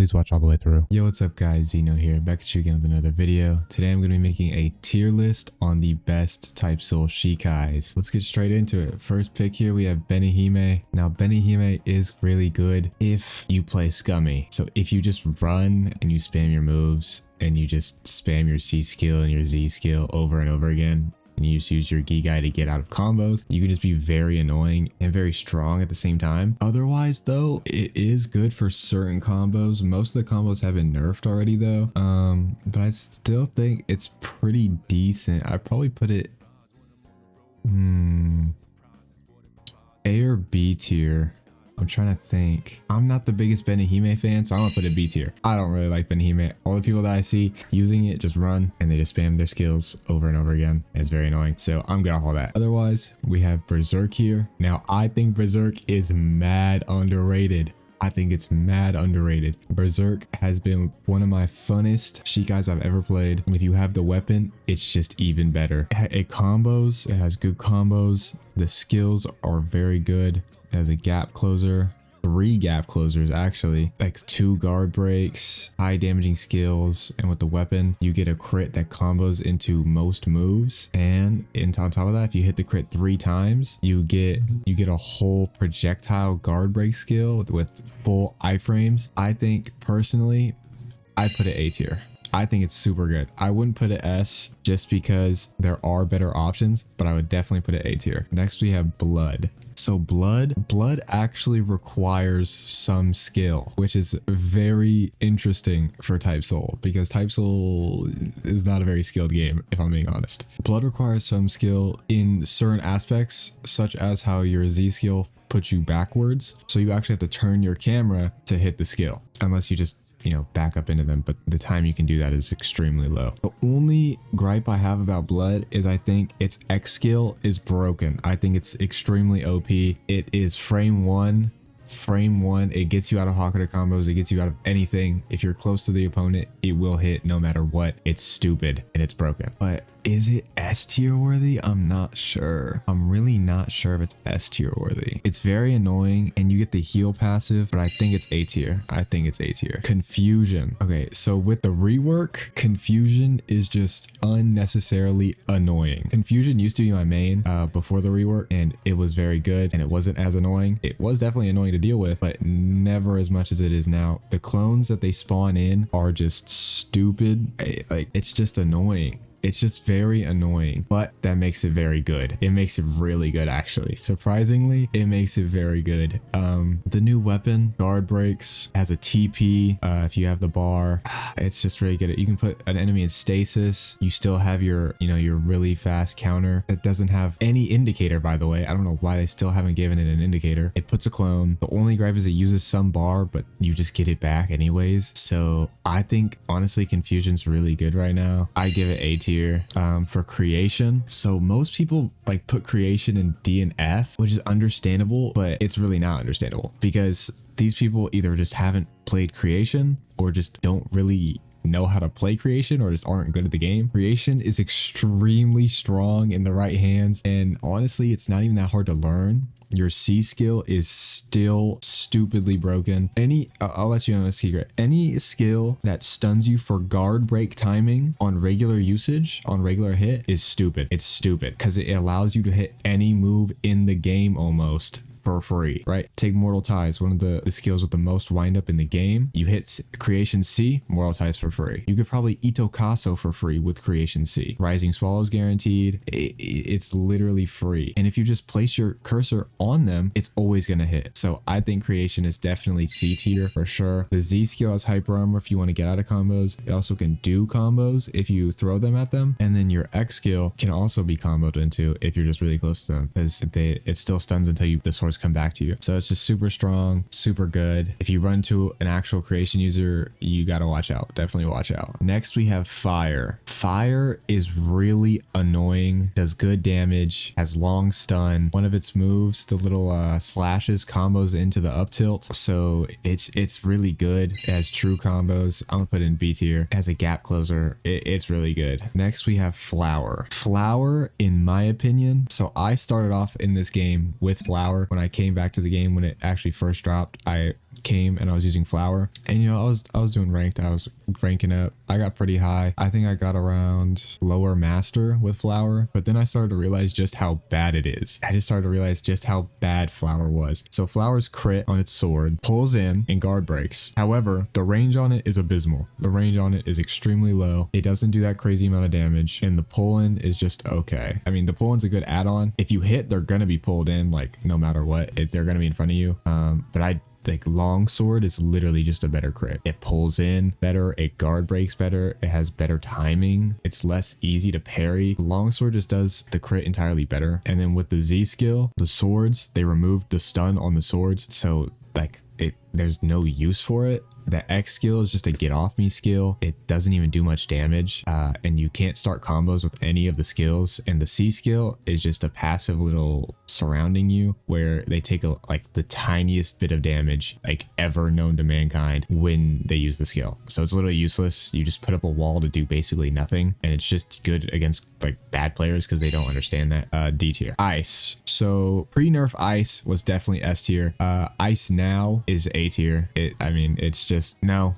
please watch all the way through. Yo, what's up guys, Zeno here, back at you again with another video. Today I'm going to be making a tier list on the best type soul Shikais. Let's get straight into it. First pick here we have Benihime. Now Benihime is really good if you play scummy. So if you just run and you spam your moves and you just spam your C skill and your Z skill over and over again, and you just use your Shikai to get out of combos, you can just be very annoying and very strong at the same time. Otherwise though, it is good for certain combos. Most of the combos have been nerfed already though, but I still think it's pretty decent. I'd probably put it A or B tier. I'm trying to think. I'm not the biggest Benihime fan, so I'm gonna put it B tier. I don't really like Benihime. All the people that I see using it just run and they just spam their skills over and over again. And it's very annoying. So I'm good off all that. Otherwise, we have Berserk here. Now, I think Berserk is mad underrated. I think it's mad underrated. Berserk has been one of my funnest Shikais I've ever played. And if you have the weapon, it's just even better. It combos, it has good combos. The skills are very good. It has a gap closer, 3 gap closers actually, like 2 guard breaks, high damaging skills, and with the weapon you get a crit that combos into most moves. And on top of that, if you hit the crit 3 times, you get a whole projectile guard break skill with full iframes. I think personally, I put it A tier. I think it's super good. I wouldn't put it S just because there are better options, but I would definitely put it A tier. Next we have Blood. So blood actually requires some skill, which is very interesting for Type Soul because Type Soul is not a very skilled game, if I'm being honest. Blood requires some skill in certain aspects, such as how your Z skill puts you backwards. So you actually have to turn your camera to hit the skill, unless you just back up into them, but the time you can do that is extremely low. The only gripe I have about Blood is I think its X skill is broken. I think it's extremely OP. It is frame one, it gets you out of Hakuto combos, it gets you out of anything. If you're close to the opponent, it will hit no matter what. It's stupid and it's broken. But is it S tier worthy? I'm not sure. I'm really not sure if it's S tier worthy. It's very annoying and you get the heal passive, but I think it's A tier. I think it's A tier. Confusion. Okay, so with the rework, Confusion is just unnecessarily annoying. Confusion used to be my main before the rework, and it was very good and it wasn't as annoying. It was definitely annoying to deal with, but never as much as it is now. The clones that they spawn in are just stupid. Like, it's just annoying. It's just very annoying, but that makes it very good. It makes it really good, actually. Surprisingly, it makes it very good. The new weapon, guard breaks, has a TP. If you have the bar, it's just really good. You can put an enemy in stasis. You still have your, your really fast counter that doesn't have any indicator, by the way. I don't know why they still haven't given it an indicator. It puts a clone. The only gripe is it uses some bar, but you just get it back anyways. So I think, honestly, Confusion's really good right now. I give it A tier. For creation, so most people like put creation in D and F, which is understandable, but it's really not understandable because these people either just haven't played creation or just don't really know how to play creation or just aren't good at the game. Creation is extremely strong in the right hands, and honestly, it's not even that hard to learn. Your C skill is still stupidly broken. I'll let you know a secret. Any skill that stuns you for guard break timing on regular usage, on regular hit, is stupid. It's stupid because it allows you to hit any move in the game almost for free, right? Take Mortal Ties, one of the skills with the most wind up in the game. You hit Creation C, Mortal Ties for free. You could probably Itokaso for free with Creation C. Rising Swallows guaranteed. It's literally free. And if you just place your cursor on them, it's always going to hit. So I think Creation is definitely C tier for sure. The Z skill has Hyper Armor if you want to get out of combos. It also can do combos if you throw them at them. And then your X skill can also be comboed into if you're just really close to them, because it still stuns until the swords come back to you. So it's just super strong, super good. If you run to an actual creation user, you got to watch out. Definitely watch out. Next we have Fire. Fire is really annoying, does good damage, has long stun. One of its moves, the little slashes, combos into the up tilt. So it's really good. It has true combos. I'm gonna put it in B tier. It has a gap closer. It's really good. Next we have Flower. Flower, in my opinion, so I started off in this game with Flower. When I came back to the game when it actually first dropped, I came and I was using flower, and you know, I was doing ranked. I was ranking up. I got pretty high. I think I got around lower master with flower, but then I started to realize just how bad it is. I just started to realize just how bad flower was. So flower's crit on its sword pulls in and guard breaks. However, the range on it is abysmal. The range on it is extremely low. It doesn't do that crazy amount of damage, and the pull in is just okay. I mean, the pull in's a good add-on. If you hit, they're gonna be pulled in, like no matter what. They're gonna be in front of you. But I like longsword is literally just a better crit. It pulls in better, it guard breaks better, it has better timing, it's less easy to parry. Longsword just does the crit entirely better. And then with the Z skill, the swords, they removed the stun on the swords, so like there's no use for it. The X skill is just a get off me skill. It doesn't even do much damage, and you can't start combos with any of the skills. And the C skill is just a passive little surrounding you where they take like the tiniest bit of damage like ever known to mankind when they use the skill. So it's literally useless. You just put up a wall to do basically nothing, and it's just good against like bad players because they don't understand that. D tier. Ice. So pre-nerf Ice was definitely S tier. Ice now is A tier. I mean, it's just no.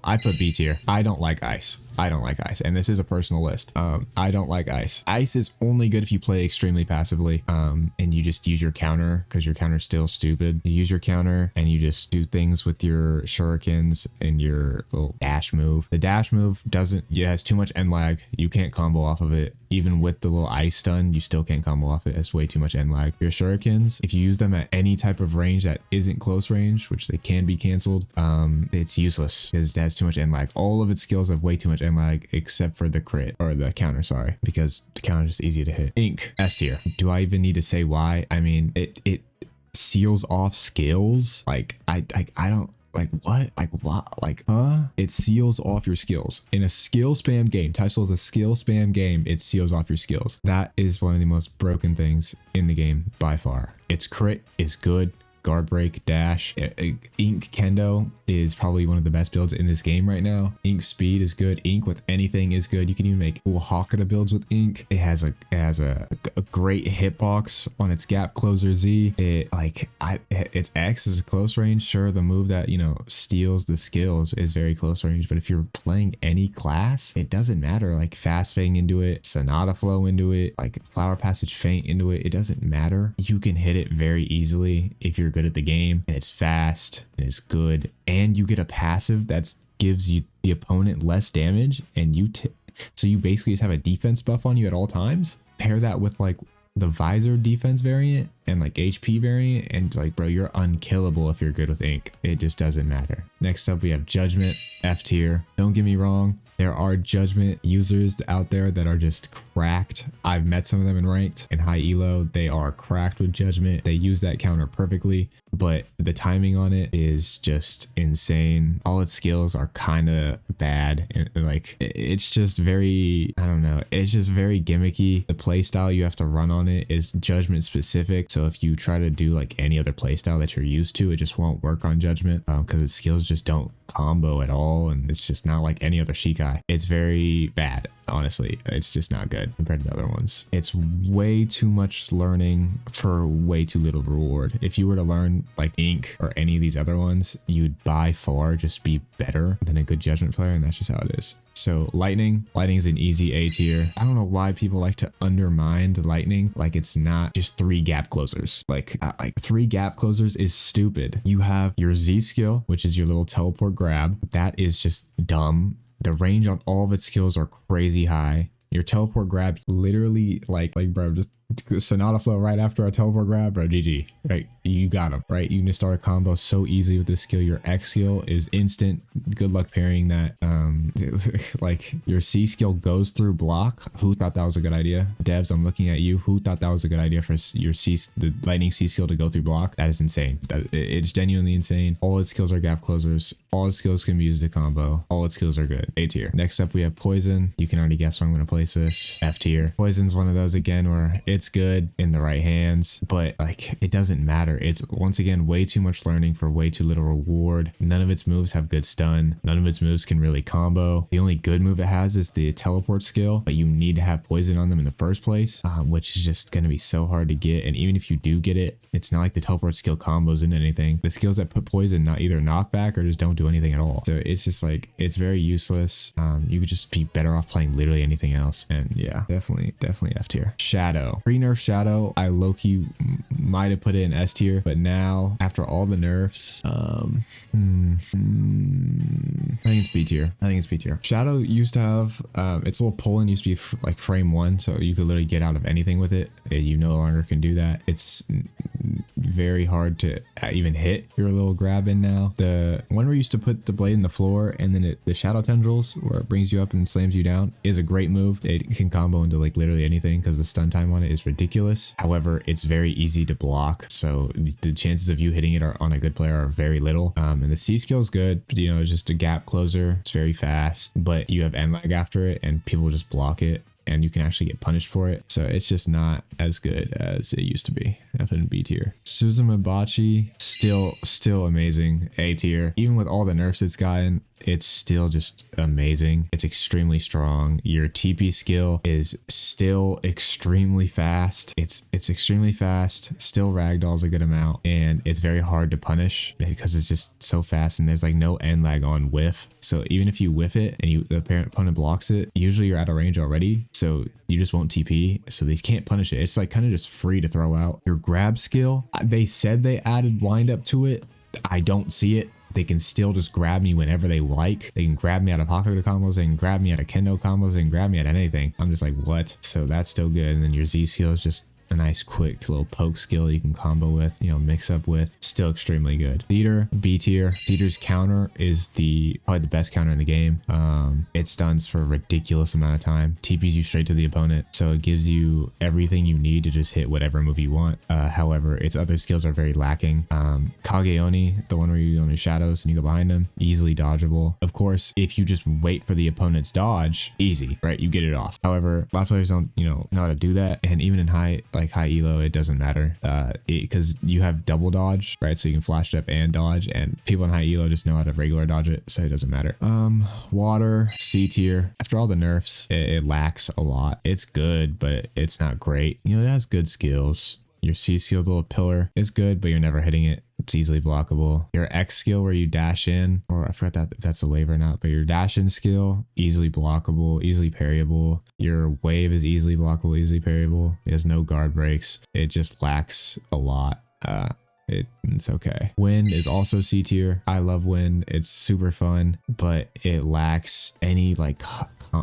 I put B tier. I don't like Ice. And this is a personal list. I don't like Ice. Ice is only good if you play extremely passively, and you just use your counter because your counter's still stupid. You use your counter and you just do things with your shurikens and your little dash move. The dash move it has too much end lag. You can't combo off of it. Even with the little ice stun, you still can't combo off it. It's way too much end lag. Your shurikens, if you use them at any type of range that isn't close range, which they can be canceled, it's useless because it has too much end lag. All of its skills have way too much end lag except for the crit or the counter, sorry, because the counter is just easy to hit. Ink, S tier. Do I even need to say why? I mean, it seals off skills. Like I don't. Like what? Like what? Like It seals off your skills. In a skill spam game, Type is a skill spam game, it seals off your skills. That is one of the most broken things in the game by far. Its crit is good. Guard break, dash. Ink Kendo is probably one of the best builds in this game right now. Ink speed is good. Ink with anything is good. You can even make cool Hakata builds with Ink. It has a great hitbox on its gap closer Z. Its X is a close range. Sure, the move that, you know, steals the skills is very close range, but if you're playing any class, it doesn't matter. Like fast fang into it, Sonata flow into it, like flower passage feint into it. It doesn't matter. You can hit it very easily if you're good at the game, and it's fast and it's good, and you get a passive that gives you the opponent less damage, and so you basically just have a defense buff on you at all times. Pair that with like the visor defense variant and like HP variant, and like, bro, you're unkillable if you're good with Ink. It just doesn't matter. Next up we have Judgment, F tier. Don't get me wrong, there are Judgment users out there that are just cracked. I've met some of them in ranked and high elo. They are cracked with Judgment. They use that counter perfectly, but the timing on it is just insane. All its skills are kind of bad, and like it's just very, I don't know, it's just very gimmicky. The playstyle you have to run on it is Judgment specific, so if you try to do like any other playstyle that you're used to, it just won't work on Judgment because its skills just don't combo at all, and it's just not like any other Shikai. It's very bad, honestly. It's just not good compared to the other ones. It's way too much learning for way too little reward. If you were to learn like Ink or any of these other ones, you'd by far just be better than a good Judgment player, and that's just how it is. So Lightning is an easy A tier. I don't know why people like to undermine Lightning like it's not just 3 gap closers. Like 3 gap closers is stupid. You have your Z skill, which is your little teleport grab. That is just dumb. The range on all of its skills are crazy high. Your teleport grab, literally like bro, just Sonata flow right after a teleport grab, bro, GG. Right, you got him. Right, you can just start a combo so easy with this skill. Your X skill is instant. Good luck parrying that. Like your C skill goes through block. Who thought that was a good idea? Devs, I'm looking at you. Who thought that was a good idea for your the Lightning C skill to go through block? That is insane. It's genuinely insane. All its skills are gap closers. All its skills can be used to combo. All its skills are good. A tier. Next up we have Poison. You can already guess where I'm going to place this. F tier. Poison's one of those again where It's good in the right hands, but like it doesn't matter. It's once again way too much learning for way too little reward. None of its moves have good stun. None of its moves can really combo. The only good move it has is the teleport skill, but you need to have poison on them in the first place, which is just going to be so hard to get. And even if you do get it, it's not like the teleport skill combos into anything. The skills that put poison not either knockback or just don't do anything at all. So it's just like, it's very useless. You could just be better off playing literally anything else. And yeah, definitely F tier. Shadow. Pre-nerf Shadow, I low-key might have put it in S tier, but now after all the nerfs, I think it's B tier. Shadow used to have its little pull-in used to be like frame 1, so you could literally get out of anything with it. You no longer can do that. It's very hard to even hit your little grab in now. The one where you used to put the blade in the floor and then the shadow tendrils where it brings you up and slams you down is a great move. It can combo into like literally anything because the stun time on it is ridiculous. However, it's very easy to block, so the chances of you hitting it on a good player are very little. And the C skill is good. You know, it's just a gap closer. It's very fast, but you have end lag after it and people just block it, and you can actually get punished for it. So it's just not as good as it used to be. I put in B tier. Suzumabachi, still amazing. A tier. Even with all the nerfs it's gotten, it's still just amazing. It's extremely strong. Your TP skill is still extremely fast. It's extremely fast. Still ragdolls a good amount, and it's very hard to punish because it's just so fast, and there's like no end lag on whiff. So even if you whiff it and the opponent blocks it, usually you're out of range already, so you just won't TP, so they can't punish it. It's like kind of just free to throw out. Your grab skill, they said they added wind up to it. I don't see it. They can still just grab me whenever they like. They can grab me out of Hakuto combos, they can grab me out of Kendo combos, they can grab me at anything. I'm just like, what? So that's still good. And then your Z skill is just a nice quick little poke skill you can combo with, you know, mix up with. Still extremely good. Theater, B tier. Theater's counter is probably the best counter in the game. It stuns for a ridiculous amount of time, TPs you straight to the opponent, so it gives you everything you need to just hit whatever move you want. However, its other skills are very lacking. Kageoni, the one where you own your shadows and you go behind them, easily dodgeable. Of course, if you just wait for the opponent's dodge, easy, right? You get it off. However, a lot of players don't, know how to do that, and even in high elo, it doesn't matter because you have double dodge, right? So you can flash it up and dodge, and people in high elo just know how to regular dodge it, so it doesn't matter. Water, C tier. After all the nerfs, it lacks a lot. It's good, but it's not great. It has good skills. Your C skill, the little pillar, is good, but you're never hitting it. It's easily blockable. Your X skill where you dash in, or I forgot if that's a wave or not, but your dash in skill, easily blockable, easily parryable. Your wave is easily blockable, easily parryable. It has no guard breaks. It just lacks a lot. It's okay. Wind is also C tier. I love Wind. It's super fun, but it lacks any like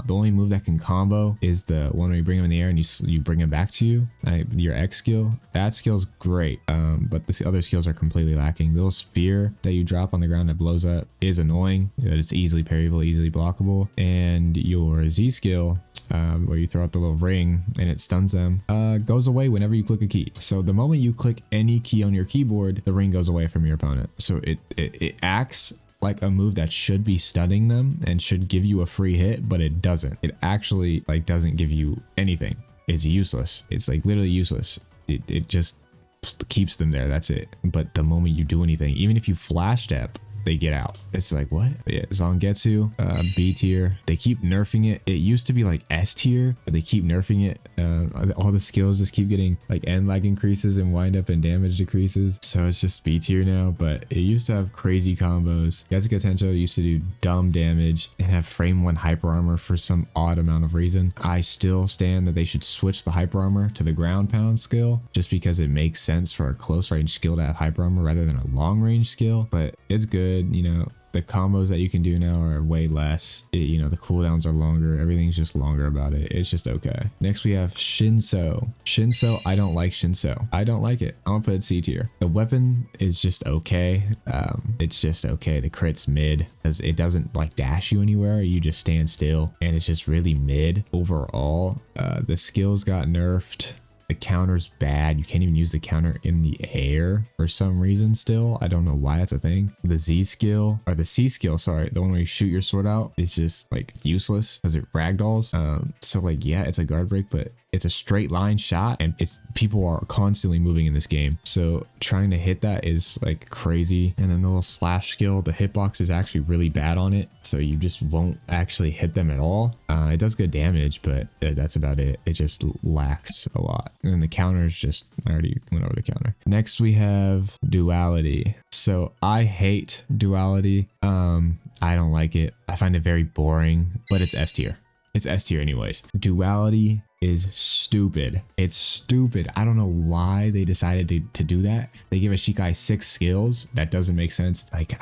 the only move that can combo is the one where you bring him in the air and you bring him back to you. Your X skill, that skill's great, but the other skills are completely lacking. The little sphere that you drop on the ground that blows up is annoying, but it's easily parryable, easily blockable. And your Z skill, where you throw out the little ring and it stuns them, goes away whenever you click a key. So the moment you click any key on your keyboard, the ring goes away from your opponent. So it acts like a move that should be stunning them and should give you a free hit, but it doesn't. It actually doesn't give you anything. It's useless. It's literally useless. It just keeps them there. That's it. But the moment you do anything, even if you flash step, they get out. It's like, what? But yeah, Zangetsu, B tier. They keep nerfing it. It used to be like S tier, but they keep nerfing it. All the skills just keep getting end lag increases and wind up and damage decreases. So it's just B tier now, but it used to have crazy combos. Yasuka Tencho used to do dumb damage and have frame 1 hyper armor for some odd amount of reason. I still stand that they should switch the hyper armor to the ground pound skill, just because it makes sense for a close range skill to have hyper armor rather than a long range skill, but it's good. The combos that you can do now are way less. The cooldowns are longer. Everything's just longer about it. It's just okay. Next we have Shinso. I don't like Shinso. I don't like it. I'm gonna put it C tier. The weapon is just okay. It's just okay. The crit's mid because it doesn't dash you anywhere. You just stand still, and it's just really mid overall. The skills got nerfed. The counter's bad. You can't even use the counter in the air for some reason still. I don't know why that's a thing. The Z skill, or the C skill, sorry, the one where you shoot your sword out, is just like useless because it ragdolls. So like, yeah, it's a guard break, but it's a straight line shot, and people are constantly moving in this game. So trying to hit that is like crazy. And then the little slash skill, the hitbox is actually really bad on it. So you just won't actually hit them at all. It does good damage, but that's about it. It just lacks a lot. And then the counter is just, I already went over the counter. Next we have duality. So I hate duality. I don't like it. I find it very boring, but it's S tier. It's S tier anyways. Duality is stupid. It's stupid. I don't know why they decided to do that. They give a Shikai 6 skills. That doesn't make sense. Like,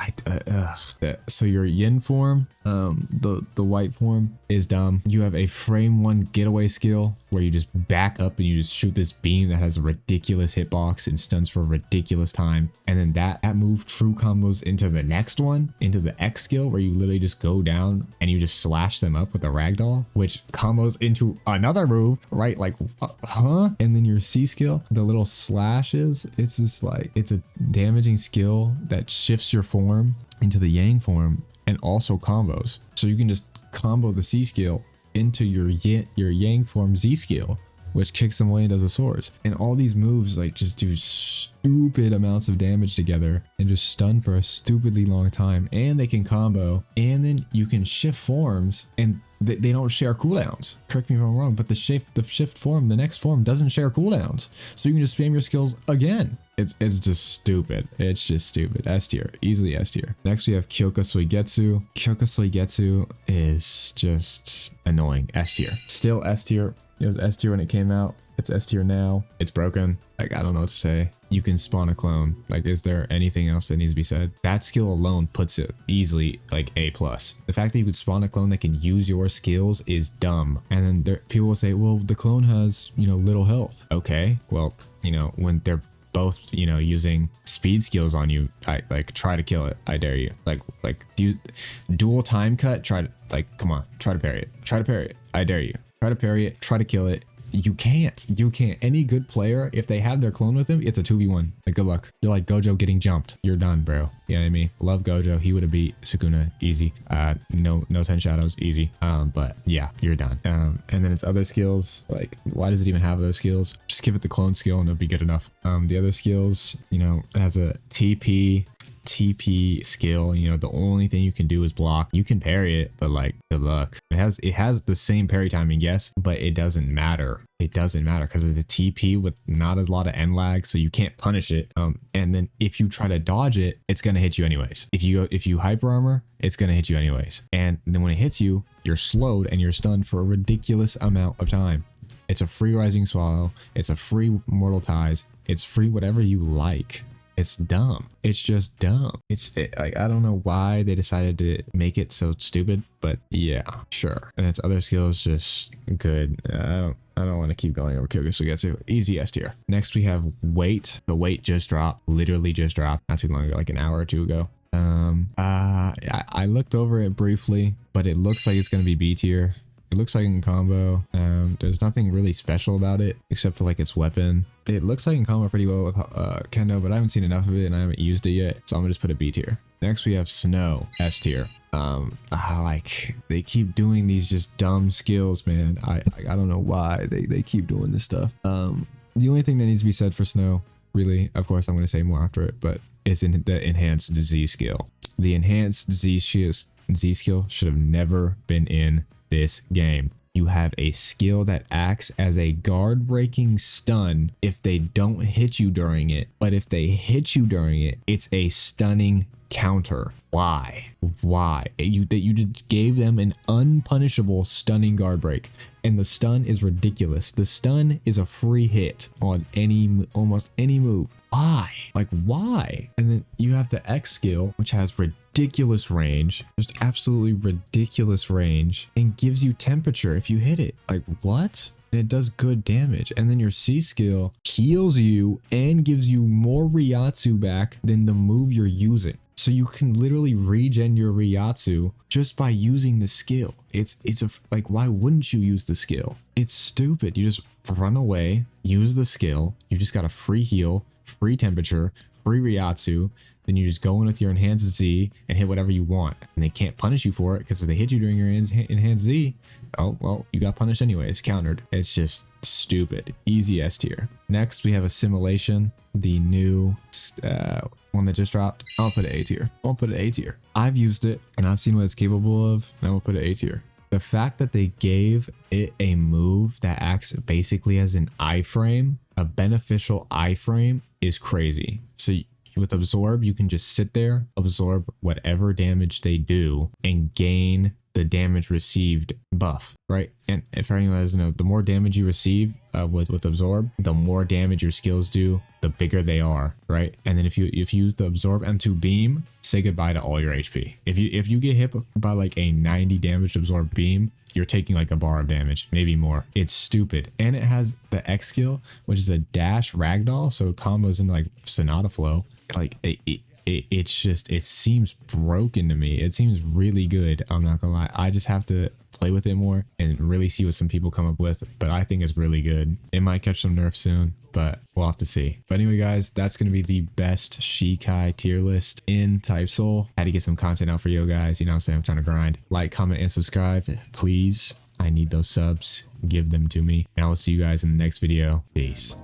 so your yin form, the white form is dumb. You have a frame 1 getaway skill where you just back up and you just shoot this beam that has a ridiculous hitbox and stuns for a ridiculous time. And then that move true combos into the next one, into the X skill, where you literally just go down and you just slash them up with a ragdoll, which combos into another move, right? Like, huh? And then your C skill, the little slashes, it's just like, it's a damaging skill that shifts your form into the yang form and also combos. So you can just combo the C skill into your yang form Z skill, which kicks them away and does the swords. And all these moves like just do stupid amounts of damage together and just stun for a stupidly long time. And they can combo, and then you can shift forms, and they don't share cooldowns. Correct me if I'm wrong, but the shift form, the next form doesn't share cooldowns. So you can just spam your skills again. It's just stupid. It's just stupid. S tier, easily S tier. Next we have Kyoka Suigetsu. Kyoka Suigetsu is just annoying. S tier. Still S tier. It was S tier when it came out. It's S tier now. It's broken. Like, I don't know what to say. You can spawn a clone. Like, is there anything else that needs to be said? That skill alone puts it easily like A+. The fact that you could spawn a clone that can use your skills is dumb. And then people will say, well, the clone has, little health. Okay, well, when they're both, using speed skills on you, I try to kill it. I dare you. Like do you dual time cut? Come on, try to parry it. Try to parry it. I dare you. Try to parry it. Try to kill it. You can't. Any good player, if they have their clone with them, it's a 2v1. Like, good luck. You're like Gojo getting jumped. You're done, bro. You know what I mean? Love Gojo. He would have beat Sukuna easy. No 10 shadows easy. But yeah, you're done. And then its other skills, like, why does it even have those skills? Just give it the clone skill and it'll be good enough. The other skills, it has a TP skill. The only thing you can do is block. You can parry it, but like, good luck. It has the same parry timing, yes, but it doesn't matter. It doesn't matter because it's a TP with not a lot of end lag, so you can't punish it. And then if you try to dodge it, it's gonna hit you anyways. If you hyper armor, it's gonna hit you anyways. And then when it hits you, you're slowed and you're stunned for a ridiculous amount of time. It's a free Rising Swallow. It's a free Mortal Ties. It's free whatever you like. It's dumb. It's just dumb. Like, I don't know why they decided to make it so stupid, but yeah, sure. And its other skills just good. I don't want to keep going over Kyoka Suigetsu. Easy S tier. Next we have weight. The weight just dropped. Literally just dropped not too long ago, like an hour or two ago. I looked over it briefly, but it looks like it's gonna be B tier. It looks like it can combo. There's nothing really special about it except for like its weapon. It looks like it can combo pretty well with Kendo, but I haven't seen enough of it and I haven't used it yet, so I'm gonna just put a B tier. Next we have Snow, S tier. Like, they keep doing these just dumb skills, man. I don't know why they keep doing this stuff. The only thing that needs to be said for Snow, really, of course I'm gonna say more after it, but is in the enhanced Z skill. The enhanced Z skill should have never been in this game. You have a skill that acts as a guard breaking stun if they don't hit you during it, but if they hit you during it, it's a stunning counter. Why? You just gave them an unpunishable stunning guard break, and the stun is ridiculous. The stun is a free hit on almost any move. Why? Like, why? And then you have the X skill, which has ridiculous range, just absolutely ridiculous range, and gives you temperature if you hit it. Like, what? And it does good damage. And then your C skill heals you and gives you more Ryatsu back than the move you're using. So you can literally regen your Ryatsu just by using the skill. Like, why wouldn't you use the skill? It's stupid. You just run away, use the skill. You just got a free heal, free temperature, free Ryatsu. Then you just go in with your enhanced Z and hit whatever you want. And they can't punish you for it, because if they hit you during your enhanced Z, oh, well, you got punished anyway. It's countered. It's just stupid. Easy S tier. Next, we have Assimilation, the new one that just dropped. I'll put it A tier. I'll put it A tier. I've used it and I've seen what it's capable of, and I will put it A tier. The fact that they gave it a move that acts basically as an iframe, a beneficial iframe, is crazy. So with Absorb, you can just sit there, absorb whatever damage they do, and gain the damage received buff, right? And if anyone doesn't know, the more damage you receive with Absorb, the more damage your skills do, the bigger they are, right? And then if you use the Absorb M2 beam, say goodbye to all your HP. If you get hit by like a 90 damage Absorb beam, you're taking like a bar of damage, maybe more. It's stupid. And it has the X skill, which is a dash ragdoll, so it combos in like Sonata Flow. Like it's just, it seems broken to me. It seems really good. I'm not gonna lie. I just have to play with it more and really see what some people come up with, but I think it's really good. It might catch some nerfs soon, but we'll have to see. But anyway, guys, that's going to be the best Shikai tier list in Type Soul. Had to get some content out for you guys. You know what I'm saying? I'm trying to grind. Like, comment, and subscribe, please. I need those subs. Give them to me. And I will see you guys in the next video. Peace.